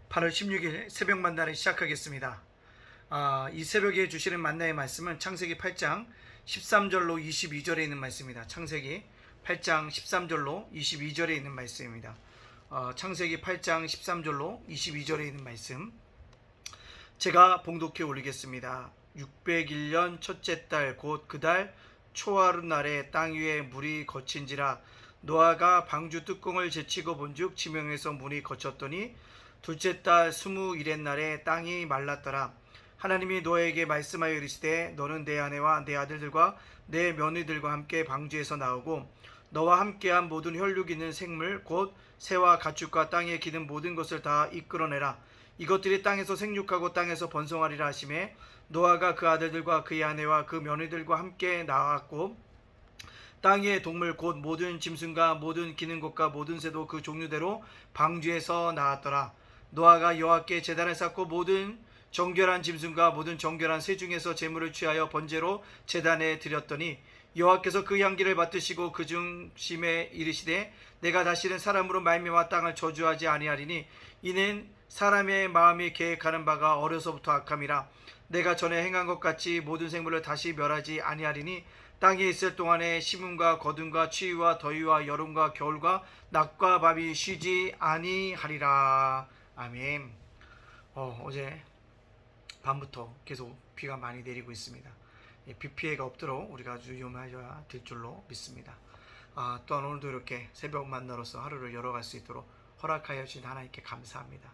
8월 16일 새벽 만나를 시작하겠습니다. 이 새벽에 주시는 만나의 말씀은 창세기 8장 13절로 22절에 있는 말씀입니다. 창세기 8장 13절로 22절에 있는 말씀입니다. 창세기 8장 13절로 22절에 있는 말씀 제가 봉독해 올리겠습니다. 601년 첫째 달 곧 그 달 초하룻날에 땅 위에 물이 거친지라 노아가 방주 뚜껑을 제치고 본즉 지명에서 물이 거쳤더니 둘째 달 21의 날에 땅이 말랐더라. 하나님이 노아에게 말씀하여 이르시되 너는 내 아내와 내 아들들과 내 며느리들과 함께 방주에서 나오고 너와 함께한 모든 혈육 있는 생물 곧 새와 가축과 땅에 기는 모든 것을 다 이끌어내라. 이것들이 땅에서 생육하고 땅에서 번성하리라 하시매 노아가 그 아들들과 그의 아내와 그 며느리들과 함께 나왔고 땅 위의 동물 곧 모든 짐승과 모든 기는 것과 모든 새도 그 종류대로 방주에서 나왔더라. 노아가 여호와께 제단을 쌓고 모든 정결한 짐승과 모든 정결한 새 중에서 제물을 취하여 번제로 제단에 드렸더니 여호와께서 그 향기를 맡으시고 그 중심에 이르시되 내가 다시는 사람으로 말미암아 땅을 저주하지 아니하리니 이는 사람의 마음이 계획하는 바가 어려서부터 악함이라. 내가 전에 행한 것 같이 모든 생물을 다시 멸하지 아니하리니 땅에 있을 동안에 심음과 거둠과 추위와 더위와 여름과 겨울과 낮과 밤이 쉬지 아니하리라. 아멘. 어제 밤부터 계속 비가 많이 내리고 있습니다. 비 피해가 없도록 우리가 아주 유의하여야 될 줄로 믿습니다. 또한 오늘도 이렇게 새벽 만나로서 하루를 열어갈 수 있도록 허락하여 주신 하나님께 감사합니다.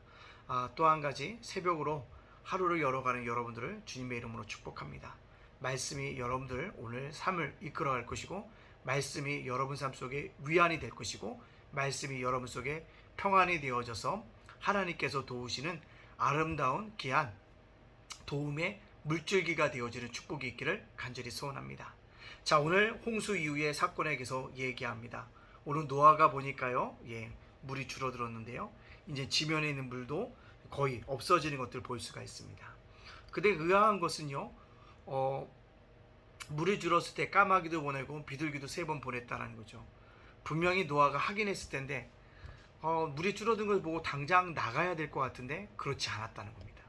또 한 가지 새벽으로 하루를 열어가는 여러분들을 주님의 이름으로 축복합니다. 말씀이 여러분들 오늘 삶을 이끌어갈 것이고 말씀이 여러분 삶 속에 위안이 될 것이고 말씀이 여러분 속에 평안이 되어져서 하나님께서 도우시는 아름다운 귀한 도움의 물줄기가 되어지는 축복이 있기를 간절히 소원합니다. 자, 오늘 홍수 이후의 사건에 대해서 얘기합니다. 오늘 노아가 보니까요, 물이 줄어들었는데요. 이제 지면에 있는 물도 거의 없어지는 것들을 볼 수가 있습니다. 근데 의아한 것은요, 물이 줄었을 때 까마귀도 보내고 비둘기도 3번 보냈다는 거죠. 분명히 노아가 확인했을 텐데 물이 줄어든 걸 보고 당장 나가야 될 것 같은데 그렇지 않았다는 겁니다.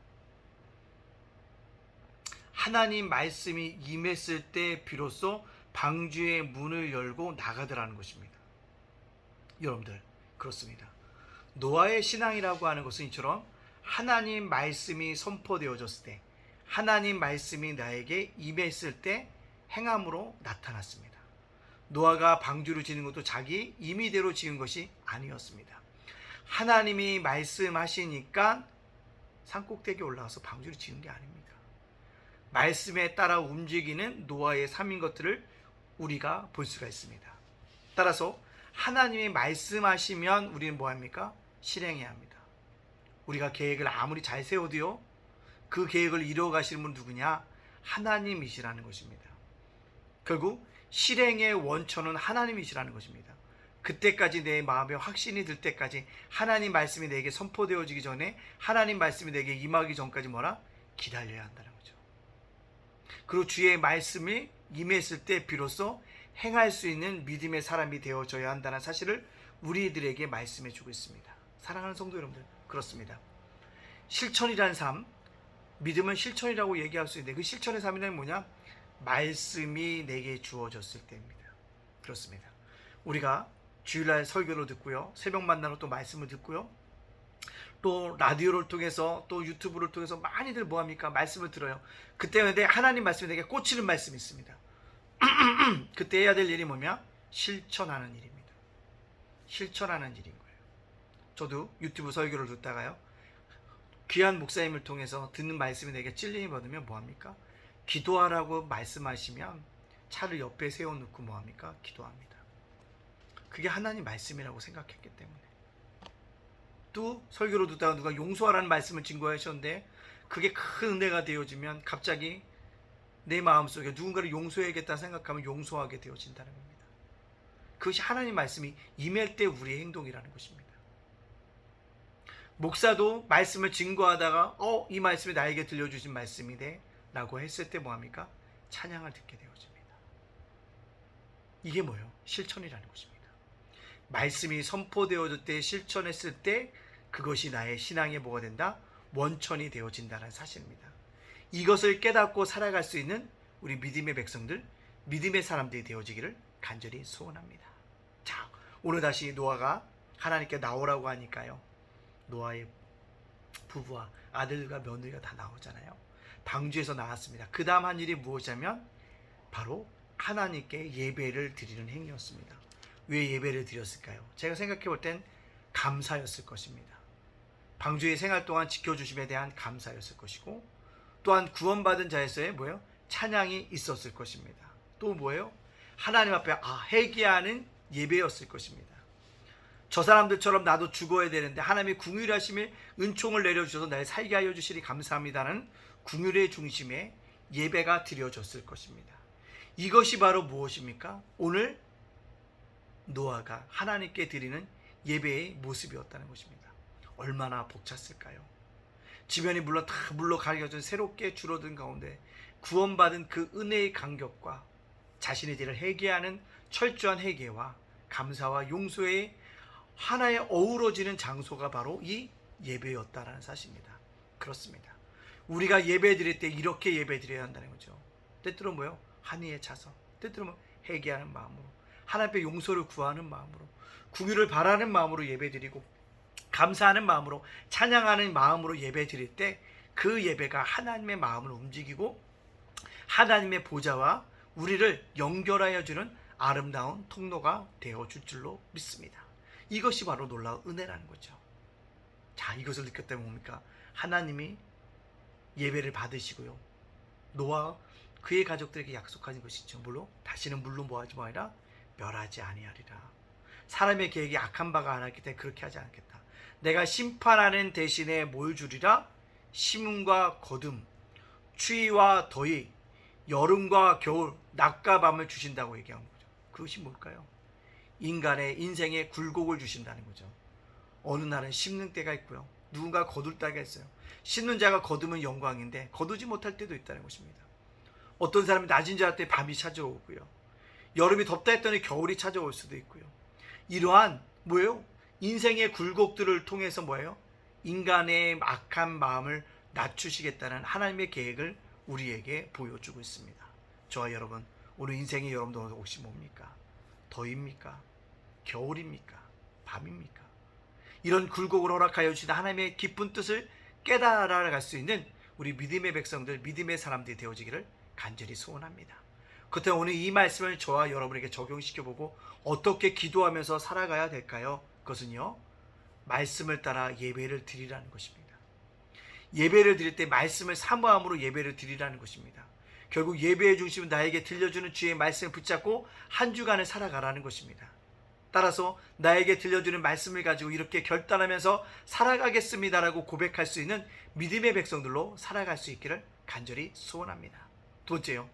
하나님 말씀이 임했을 때 비로소 방주의 문을 열고 나가더라는 것입니다. 여러분들 그렇습니다. 노아의 신앙이라고 하는 것은 이처럼 하나님 말씀이 선포되어졌을 때 하나님 말씀이 나에게 임했을 때 행함으로 나타났습니다. 노아가 방주를 지는 것도 자기 임의대로 지은 것이 아니었습니다. 하나님이 말씀하시니까 산꼭대기에 올라가서 방주를 지은 게 아닙니다. 말씀에 따라 움직이는 노아의 삶인 것들을 우리가 볼 수가 있습니다. 따라서 하나님이 말씀하시면 우리는 뭐합니까? 실행해야 합니다. 우리가 계획을 아무리 잘 세워도요, 그 계획을 이루어가시는 분은 누구냐? 하나님이시라는 것입니다. 결국 실행의 원천은 하나님이시라는 것입니다. 그때까지 내 마음에 확신이 들 때까지 하나님 말씀이 내게 선포되어지기 전에 하나님 말씀이 내게 임하기 전까지 뭐라? 기다려야 한다는 거죠. 그리고 주의 말씀이 임했을 때 비로소 행할 수 있는 믿음의 사람이 되어져야 한다는 사실을 우리들에게 말씀해 주고 있습니다. 사랑하는 성도 여러분들, 그렇습니다. 실천이라는 삶, 믿음은 실천이라고 얘기할 수 있는데 그 실천의 삶이란 뭐냐? 말씀이 내게 주어졌을 때입니다. 그렇습니다. 우리가 주일날 설교를 듣고요, 새벽 만나러 또 말씀을 듣고요, 또 라디오를 통해서 또 유튜브를 통해서 많이들 뭐합니까? 말씀을 들어요. 그때 내 하나님 말씀이 내게 꽂히는 말씀이 있습니다. 그때 해야 될 일이 뭐냐? 실천하는 일입니다. 실천하는 일인 거예요. 저도 유튜브 설교를 듣다가요, 귀한 목사님을 통해서 듣는 말씀이 내게 찔림이 받으면 뭐합니까? 기도하라고 말씀하시면 차를 옆에 세워놓고 뭐합니까? 기도합니다. 그게 하나님 말씀이라고 생각했기 때문에. 또 설교로 듣다가 누가 용서하라는 말씀을 증거하셨는데 그게 큰 은혜가 되어지면 갑자기 내 마음속에 누군가를 용서해야겠다 생각하면 용서하게 되어진다는 겁니다. 그것이 하나님 말씀이 임할 때 우리의 행동이라는 것입니다. 목사도 말씀을 증거하다가 이 말씀이 나에게 들려주신 말씀이네 라고 했을 때 뭐합니까? 찬양을 듣게 되어집니다. 이게 뭐예요? 실천이라는 것입니다. 말씀이 선포되어질 때 실천했을 때 그것이 나의 신앙의 뭐가 된다? 원천이 되어진다는 사실입니다. 이것을 깨닫고 살아갈 수 있는 우리 믿음의 백성들, 믿음의 사람들이 되어지기를 간절히 소원합니다. 자, 오늘 다시 노아가 하나님께 나오라고 하니까요, 노아의 부부와 아들과 며느리가 다 나오잖아요. 방주에서 나왔습니다. 그 다음 한 일이 무엇이냐면 바로 하나님께 예배를 드리는 행위였습니다. 왜 예배를 드렸을까요? 제가 생각해 볼 땐 감사였을 것입니다. 방주의 생활 동안 지켜주심에 대한 감사였을 것이고, 또한 구원받은 자에서의 뭐예요? 찬양이 있었을 것입니다. 또 뭐예요? 하나님 앞에 회개하는 예배였을 것입니다. 저 사람들처럼 나도 죽어야 되는데 하나님의 긍휼하심에 은총을 내려주셔서 날 살게 하여 주시니 감사합니다는 긍휼의 중심에 예배가 드려졌을 것입니다. 이것이 바로 무엇입니까? 오늘 노아가 하나님께 드리는 예배의 모습이었다는 것입니다. 얼마나 벅찼을까요? 지면이 물론 다 물로 가려져 새롭게 줄어든 가운데 구원받은 그 은혜의 감격과 자신의 죄를 회개하는 철저한 회개와 감사와 용서의 하나에 어우러지는 장소가 바로 이 예배였다라는 사실입니다. 그렇습니다. 우리가 예배 드릴 때 이렇게 예배 드려야 한다는 거죠. 때때로 뭐요? 한의에 차서, 때때로 회개하는 마음으로, 하나님 앞에 용서를 구하는 마음으로, 긍휼을 바라는 마음으로 예배 드리고, 감사하는 마음으로, 찬양하는 마음으로 예배 드릴 때 그 예배가 하나님의 마음을 움직이고 하나님의 보좌와 우리를 연결하여 주는 아름다운 통로가 되어줄 줄로 믿습니다. 이것이 바로 놀라운 은혜라는 거죠. 자, 이것을 느꼈다면 뭡니까? 하나님이 예배를 받으시고요, 노아 그의 가족들에게 약속하신 것이죠. 물론 다시는 물로 뭐하지 마라, 멸하지 아니하리라. 사람의 계획이 악한 바가 하나이기 때문에 그렇게 하지 않겠다. 내가 심판하는 대신에 뭘 주리라? 심음과 거둠, 추위와 더위, 여름과 겨울, 낮과 밤을 주신다고 얘기한 거죠. 그것이 뭘까요? 인간의 인생의 굴곡을 주신다는 거죠. 어느 날은 심는 때가 있고요, 누군가 거둘 때가 있어요. 심는 자가 거두면 영광인데 거두지 못할 때도 있다는 것입니다. 어떤 사람이 낮은 자 할 때 밤이 찾아오고요, 여름이 덥다 했더니 겨울이 찾아올 수도 있고요. 이러한 뭐예요? 인생의 굴곡들을 통해서 뭐예요? 인간의 악한 마음을 낮추시겠다는 하나님의 계획을 우리에게 보여주고 있습니다. 저와 여러분, 오늘 인생의 여러분들 혹시 뭡니까? 더위입니까? 겨울입니까? 밤입니까? 이런 굴곡을 허락하여 주신 하나님의 깊은 뜻을 깨달아갈 수 있는 우리 믿음의 백성들, 믿음의 사람들이 되어지기를 간절히 소원합니다. 그렇다면 오늘 이 말씀을 저와 여러분에게 적용시켜보고 어떻게 기도하면서 살아가야 될까요? 그것은요, 말씀을 따라 예배를 드리라는 것입니다. 예배를 드릴 때 말씀을 사모함으로 예배를 드리라는 것입니다. 결국 예배의 중심은 나에게 들려주는 주의 말씀을 붙잡고 한 주간을 살아가라는 것입니다. 따라서 나에게 들려주는 말씀을 가지고 이렇게 결단하면서 살아가겠습니다라고 고백할 수 있는 믿음의 백성들로 살아갈 수 있기를 간절히 소원합니다. 두 번째요,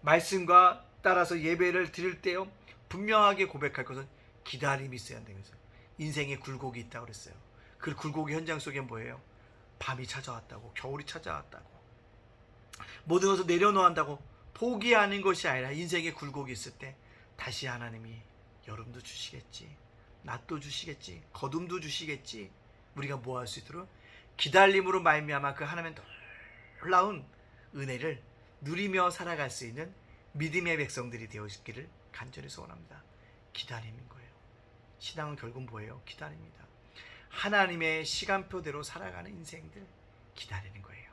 말씀과 따라서 예배를 드릴 때요, 분명하게 고백할 것은 기다림이 있어야 한다면서요. 인생의 굴곡이 있다고 그랬어요. 그 굴곡의 현장 속에 뭐예요? 밤이 찾아왔다고, 겨울이 찾아왔다고, 모든 것을 내려놓는다고 포기하는 것이 아니라 인생의 굴곡이 있을 때 다시 하나님이 여름도 주시겠지, 낮도 주시겠지, 거둠도 주시겠지, 우리가 뭐 할 수 있도록 기다림으로 말미암아 그 하나님의 놀라운 은혜를 누리며 살아갈 수 있는 믿음의 백성들이 되어지기를 간절히 소원합니다. 기다림인 거예요. 신앙은 결국 뭐예요? 기다립니다. 하나님의 시간표대로 살아가는 인생들, 기다리는 거예요.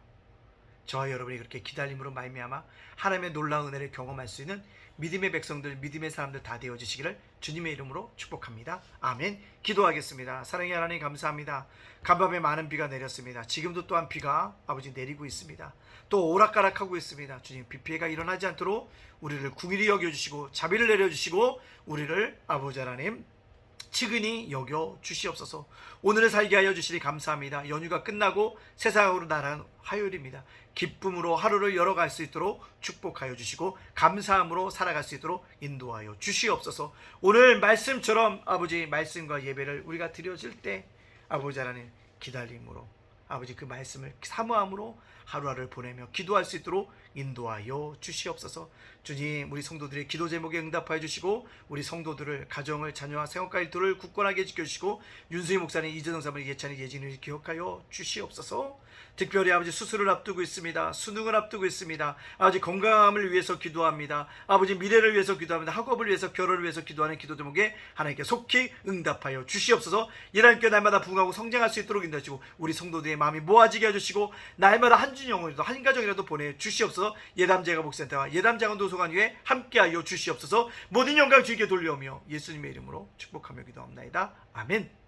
저와 여러분이 그렇게 기다림으로 말미암아 하나님의 놀라운 은혜를 경험할 수 있는 믿음의 백성들, 믿음의 사람들 다 되어지시기를 주님의 이름으로 축복합니다. 아멘. 기도하겠습니다. 사랑의 하나님, 감사합니다. 간밤에 많은 비가 내렸습니다. 지금도 또한 비가 아버지 내리고 있습니다. 또 오락가락하고 있습니다. 주님, 비 피해가 일어나지 않도록 우리를 긍휼히 여겨주시고 자비를 내려주시고 우리를 아버지 하나님 측은히 여겨 주시옵소서. 오늘을 살게 하여 주시니 감사합니다. 연휴가 끝나고 세상으로 나아가는 화요일입니다. 기쁨으로 하루를 열어갈 수 있도록 축복하여 주시고 감사함으로 살아갈 수 있도록 인도하여 주시옵소서. 오늘 말씀처럼 아버지 말씀과 예배를 우리가 드려질 때 아버지 하나님 기다림으로 아버지 그 말씀을 사모함으로 하루하루를 보내며 기도할 수 있도록 인도하여 주시옵소서. 주님, 우리 성도들의 기도 제목에 응답하여 주시고 우리 성도들을 가정을 자녀와 생업과 일터를 굳건하게 지켜주시고 윤수희 목사님, 이재동 사모님, 예찬이, 예진을 기억하여 주시옵소서. 특별히 아버지 수술을 앞두고 있습니다. 수능을 앞두고 있습니다. 아버지 건강함을 위해서 기도합니다. 아버지 미래를 위해서 기도합니다. 학업을 위해서, 결혼을 위해서 기도하는 기도 제목에 하나님께 속히 응답하여 주시옵소서. 일하는 날마다 부흥하고 성장할 수 있도록 인도하시고 우리 성도들의 마음이 모아지게 해주시고 날마다 한 주영혼이라도 한 가정이라도 보내주시옵소서. 예담제가 목센터와 예담장원 도서관 위에 함께하여 주시옵소서. 모든 영광 주님께 돌려오며 예수님의 이름으로 축복하며 기도합나이다. 아멘.